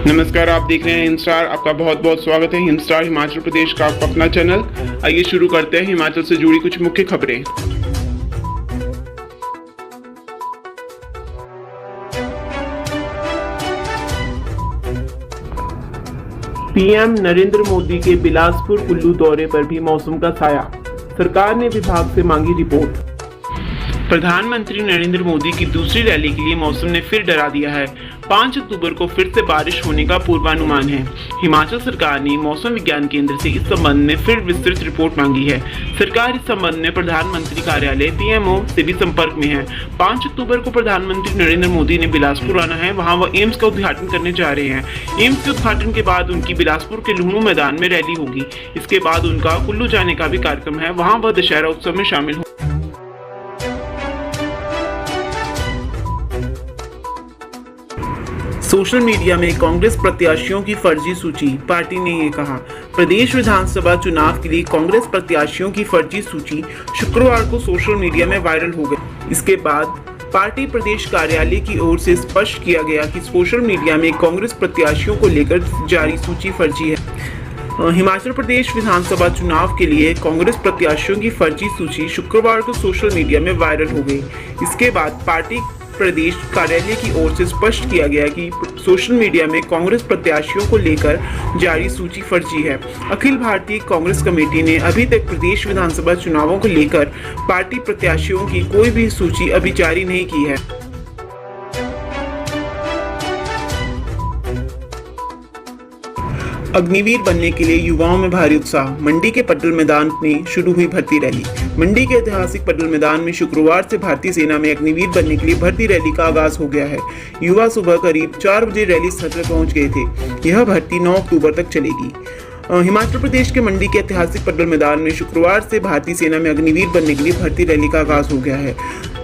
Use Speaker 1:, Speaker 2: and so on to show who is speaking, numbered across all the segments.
Speaker 1: नमस्कार, आप देख रहे हैं हिमस्टार। आपका बहुत बहुत स्वागत है। हिमस्टार हिमाचल प्रदेश का आपका अपना चैनल। आइए शुरू करते हैं हिमाचल से जुड़ी कुछ मुख्य खबरें। पीएम नरेंद्र मोदी के बिलासपुर कुल्लू दौरे पर भी मौसम का साया, सरकार ने विभाग से मांगी रिपोर्ट। प्रधानमंत्री नरेंद्र मोदी की दूसरी रैली के लिए मौसम ने फिर डरा दिया है। 5 अक्टूबर को फिर से बारिश होने का पूर्वानुमान है। हिमाचल सरकार ने मौसम विज्ञान केंद्र से इस संबंध में फिर विस्तृत रिपोर्ट मांगी है। सरकार इस संबंध में प्रधानमंत्री कार्यालय पीएमओ से भी संपर्क में है। 5 अक्टूबर को प्रधानमंत्री नरेंद्र मोदी ने बिलासपुर आना है। वहां वह एम्स का उद्घाटन करने जा रहे हैं। एम्स के उद्घाटन के बाद उनकी बिलासपुर के लुहणू मैदान में रैली होगी। इसके बाद उनका कुल्लू जाने का भी कार्यक्रम है। वहां वह दशहरा उत्सव में शामिल हो। सोशल मीडिया में कांग्रेस प्रत्याशियों की फर्जी सूची, पार्टी ने ये कहा। प्रदेश विधानसभा चुनाव के लिए कांग्रेस प्रत्याशियों की फर्जी सूची शुक्रवार को सोशल मीडिया में वायरल हो गई। इसके बाद पार्टी प्रदेश कार्यालय की ओर से स्पष्ट किया गया कि सोशल मीडिया में कांग्रेस प्रत्याशियों को लेकर जारी सूची फर्जी है। हिमाचल प्रदेश विधानसभा चुनाव के लिए कांग्रेस प्रत्याशियों की फर्जी सूची शुक्रवार को सोशल मीडिया में वायरल हो गई। इसके बाद पार्टी प्रदेश कार्यालय की ओर से स्पष्ट किया गया कि सोशल मीडिया में कांग्रेस प्रत्याशियों को लेकर जारी सूची फर्जी है। अखिल भारतीय कांग्रेस कमेटी ने अभी तक प्रदेश विधानसभा चुनावों को लेकर पार्टी प्रत्याशियों की कोई भी सूची अभी जारी नहीं की है। अग्निवीर बनने के लिए युवाओं में भारी उत्साह, मंडी के पटल मैदान में शुरू हुई भर्ती रैली। मंडी के ऐतिहासिक पटल मैदान में शुक्रवार से भारतीय सेना में अग्निवीर बनने के लिए भर्ती रैली का आगाज हो गया है। युवा सुबह करीब 4 बजे रैली स्थल पर पहुंच गए थे। यह भर्ती 9 अक्टूबर तक चलेगी। हिमाचल प्रदेश के मंडी के ऐतिहासिक पटल मैदान में शुक्रवार से भारतीय सेना में अग्निवीर बनने के लिए भर्ती रैली का आगाज हो गया है।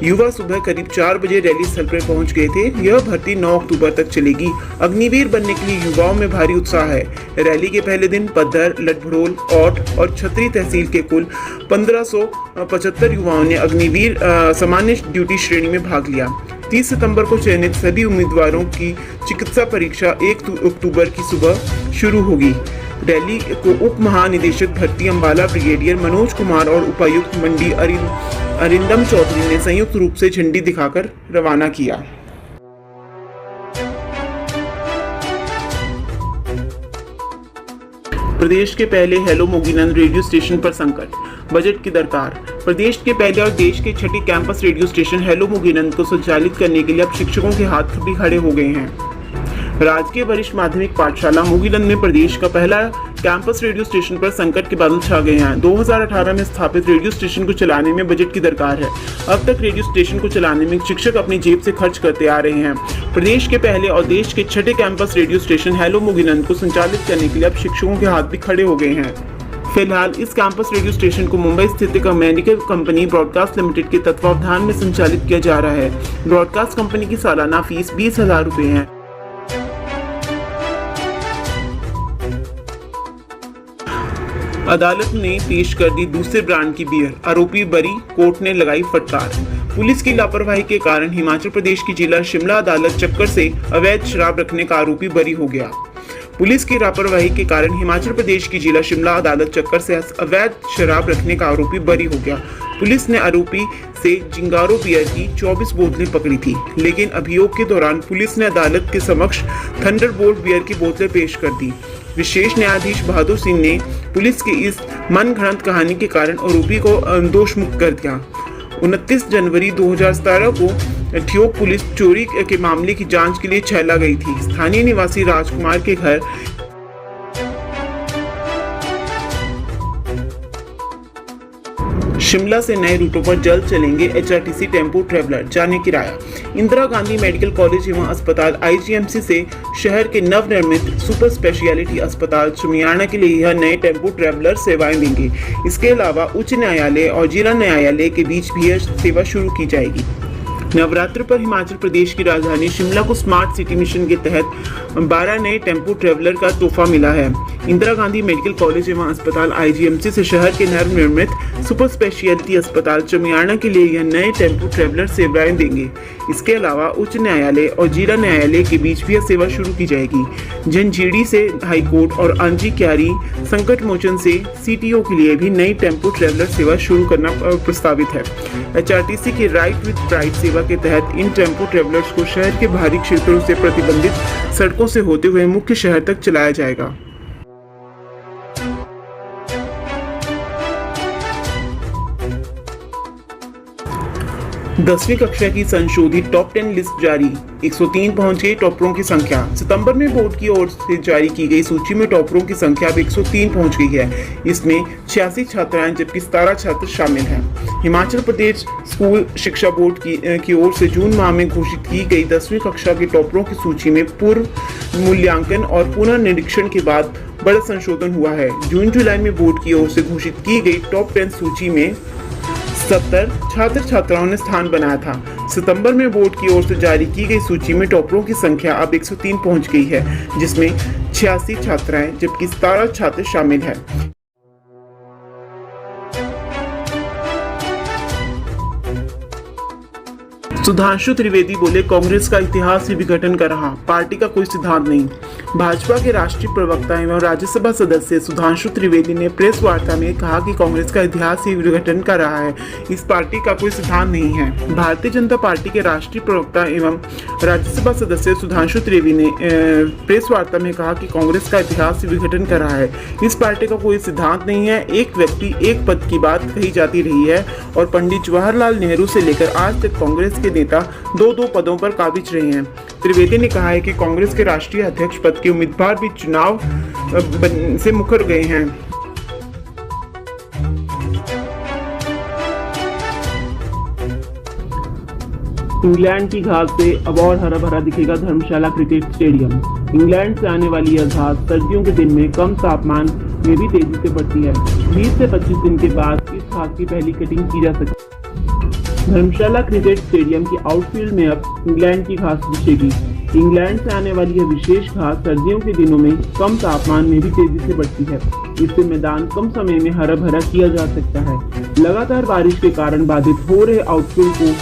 Speaker 1: युवा सुबह करीब 4 बजे रैली स्थल पर पहुंच गए थे। यह भर्ती 9 अक्टूबर तक चलेगी। अग्निवीर बनने के लिए युवाओं में भारी उत्साह है। रैली के पहले दिन पद्धर, लटभड़ोल, औट और छतरी तहसील के कुल 1575 युवाओं ने अग्निवीर सामान्य ड्यूटी श्रेणी में भाग लिया। 30 सितंबर को चयनित सभी उम्मीदवारों की चिकित्सा परीक्षा 1 अक्टूबर की सुबह शुरू होगी। रैली को उप महानिदेशक भर्ती अंबाला ब्रिगेडियर मनोज कुमार और उपायुक्त मंडी अरिंदम चौधरी ने संयुक्त रूप से झंडी दिखाकर रवाना किया। प्रदेश के पहले हेलो मोगीनंद रेडियो स्टेशन पर संकट, बजट की दरकार। प्रदेश के पहले और देश के छठे campus radio station hello Moginand को संचालित करने के लिए अब शिक्षकों के हाथ भी खड़े हो गए हैं। राजकीय वरिष्ठ माध्यमिक पाठशाला मोगीनंद में प्रदेश का पहला कैंपस रेडियो स्टेशन पर संकट के बादल छा गए हैं। 2018 में स्थापित रेडियो स्टेशन को चलाने में बजट की दरकार है। अब तक रेडियो स्टेशन को चलाने में शिक्षक अपनी जेब से खर्च करते आ रहे हैं। प्रदेश के पहले और देश के छठे campus radio station hello Moginand को संचालित करने के लिए अब शिक्षकों के हाथ भी खड़े हो गए हैं। फिलहाल इस कैंपस रेडियो स्टेशन को मुंबई स्थित एक अमेरिकन कंपनी ब्रॉडकास्ट लिमिटेड के तत्वावधान में संचालित किया जा रहा है। ब्रॉडकास्ट कंपनी की सालाना फीस 20,000 रुपए है। अदालत ने पेश कर दी दूसरे ब्रांड की बियर, आरोपी बरी, कोर्ट ने लगाई फटकार। पुलिस की लापरवाही के कारण हिमाचल प्रदेश की जिला शिमला अदालत चक्कर से अवैध शराब रखने का आरोपी बरी हो गया। पुलिस की लापरवाही के कारण हिमाचल प्रदेश की जिला शिमला अदालत चक्कर से अवैध शराब रखने का आरोपी बरी हो गया। पुलिस ने आरोपी से जिंगारो बियर की 24 बोतलें पकड़ी थी, लेकिन अभियोग के दौरान पुलिस ने अदालत के समक्ष थंडरबोल्ट बियर की बोतलें पेश कर दी। विशेष न्यायाधीश बहादुर सिंह ने पुलिस की इस मनगढ़ंत कहानी के कारण आरोपी को दोष मुक्त कर दिया। 29 जनवरी 2017 को ठियोग पुलिस चोरी के मामले की जांच के लिए छैला गई थी। स्थानीय निवासी राजकुमार के घर शिमला से नए रूटों पर जल्द चलेंगे HRTC टेम्पो ट्रैवलर, जाने किराया। इंदिरा गांधी मेडिकल कॉलेज एवं अस्पताल IGMC से शहर के नवनिर्मित सुपर स्पेशलिटी अस्पताल चमियाना के लिए यह नए टेम्पो ट्रैवलर सेवाएं देंगे। इसके अलावा उच्च न्यायालय और जिला न्यायालय के बीच भी यह सेवा शुरू की जाएगी। नवरात्र पर हिमाचल प्रदेश की राजधानी शिमला को स्मार्ट सिटी मिशन के तहत 12 नए टेम्पो ट्रैवलर का तोहफा मिला है। इंदिरा गांधी मेडिकल कॉलेज एवं अस्पताल IGMC से शहर के नवनिर्मित सुपर स्पेशलिटी अस्पताल चमियाना के लिए यह नए टेम्पो ट्रैवलर सेवाएं देंगे। इसके अलावा उच्च न्यायालय और जिला न्यायालय के बीच भी यह सेवा शुरू की जाएगी। झंझीड़ी से हाईकोर्ट और आंजी क्यारी संकट मोचन से CTO के लिए भी नई टेम्पो ट्रैवलर सेवा शुरू करना प्रस्तावित है। HRTC की राइट विद प्राइड सेवा के तहत इन टेम्पो ट्रैवलर्स को शहर के बाहरी क्षेत्रों से प्रतिबंधित सड़कों से होते हुए मुख्य शहर तक चलाया जाएगा। दसवीं कक्षा की संशोधित टॉप 10 लिस्ट जारी, 103 पहुंच गई टॉपरों की संख्या। सितंबर में बोर्ड की ओर से जारी की गई सूची में टॉपरों की संख्या अब 103 पहुंच गई है। इसमें 86 छात्राएं जबकि 17 छात्र शामिल हैं। हिमाचल प्रदेश स्कूल शिक्षा बोर्ड की ओर से जून माह में घोषित की गई 10वीं कक्षा के टॉपरों की सूची में पूर्व मूल्यांकन और पुनर्निरीक्षण के बाद बड़ा संशोधन हुआ है। जून जुलाई में बोर्ड की ओर से घोषित की गई टॉप 10 सूची में 70 छात्र छात्राओं ने स्थान बनाया था। सितंबर में बोर्ड की ओर से जारी की गई सूची में टॉपरों की संख्या अब 103 पहुंच गई है, जिसमें 86 छात्राएं जबकि 17 छात्र शामिल हैं। सुधांशु त्रिवेदी बोले, कांग्रेस का इतिहास ही विघटन कर रहा, पार्टी का कोई सिद्धांत नहीं। भाजपा के राष्ट्रीय प्रवक्ता एवं राज्यसभा सदस्य सुधांशु त्रिवेदी ने प्रेस वार्ता में कहा कि कांग्रेस का इतिहास ही विघटन कर रहा है, इस पार्टी का कोई सिद्धांत नहीं है। भारतीय जनता पार्टी के राष्ट्रीय प्रवक्ता एवं राज्यसभा सदस्य सुधांशु त्रिवेदी ने प्रेस वार्ता में कहा कि कांग्रेस का इतिहास ही विघटन कर रहा है, इस पार्टी का कोई सिद्धांत नहीं है। एक व्यक्ति एक पद की बात कही जाती रही है और पंडित जवाहरलाल नेहरू से लेकर आज तक कांग्रेस के नेता दो पदों पर काबिज रहे हैं। त्रिवेदी ने कहा है कि कांग्रेस के राष्ट्रीय अध्यक्ष पद के उम्मीदवार भी चुनाव से मुकर गए हैं। इंग्लैंड की घास से अब और हरा भरा दिखेगा धर्मशाला क्रिकेट स्टेडियम। इंग्लैंड से आने वाली यह घास सर्दियों के दिन में कम तापमान में भी तेजी से बढ़ती है। 20 से 25 दिन के बाद इस घास की पहली कटिंग की जा सकती है। धर्मशाला क्रिकेट स्टेडियम की आउटफील्ड में अब इंग्लैंड की घास बिछेगी। इंग्लैंड से आने वाली यह विशेष घास सर्दियों के दिनों में कम तापमान में भी तेजी से बढ़ती है। इससे मैदान कम समय में हरा भरा किया जा सकता है। लगातार बारिश के कारण बाधित हो रहे आउटफील्ड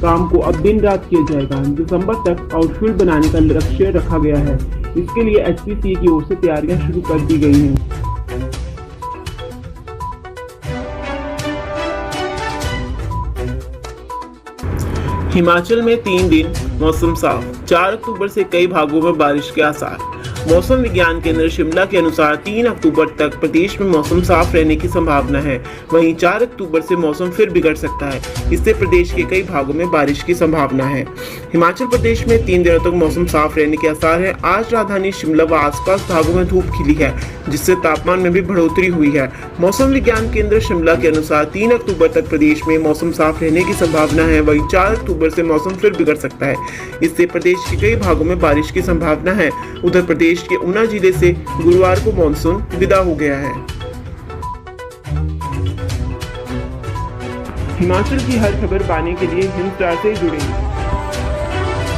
Speaker 1: काम को अब दिन रात किया जाएगा। दिसंबर तक आउटफील्ड बनाने का लक्ष्य रखा गया है। इसके लिए HPCA की ओर से तैयारियां शुरू कर दी गई हैं। हिमाचल में 3 दिन मौसम साफ, 4 अक्टूबर से कई भागों में बारिश के आसार। मौसम विज्ञान केंद्र शिमला के अनुसार 3 अक्टूबर तक प्रदेश में मौसम साफ रहने की संभावना है। वहीं 4 अक्टूबर से मौसम फिर बिगड़ सकता है, इससे प्रदेश के कई भागों में बारिश की संभावना है। हिमाचल प्रदेश में 3 दिनों तक मौसम साफ रहने के आसार है। आज राजधानी शिमला व आसपास भागों में धूप खिली है, जिससे तापमान में भी बढ़ोतरी हुई है। मौसम विज्ञान केंद्र शिमला के अनुसार 3 अक्टूबर तक प्रदेश में मौसम साफ रहने की संभावना है। वहीं 4 अक्टूबर से मौसम फिर बिगड़ सकता है, इससे प्रदेश के कई भागों में बारिश की संभावना है। उधर प्रदेश के ऊना जिले से गुरुवार को मानसून विदा हो गया है। हिमाचल की हर खबर पाने के लिए हिंद स्टार से जुड़ें।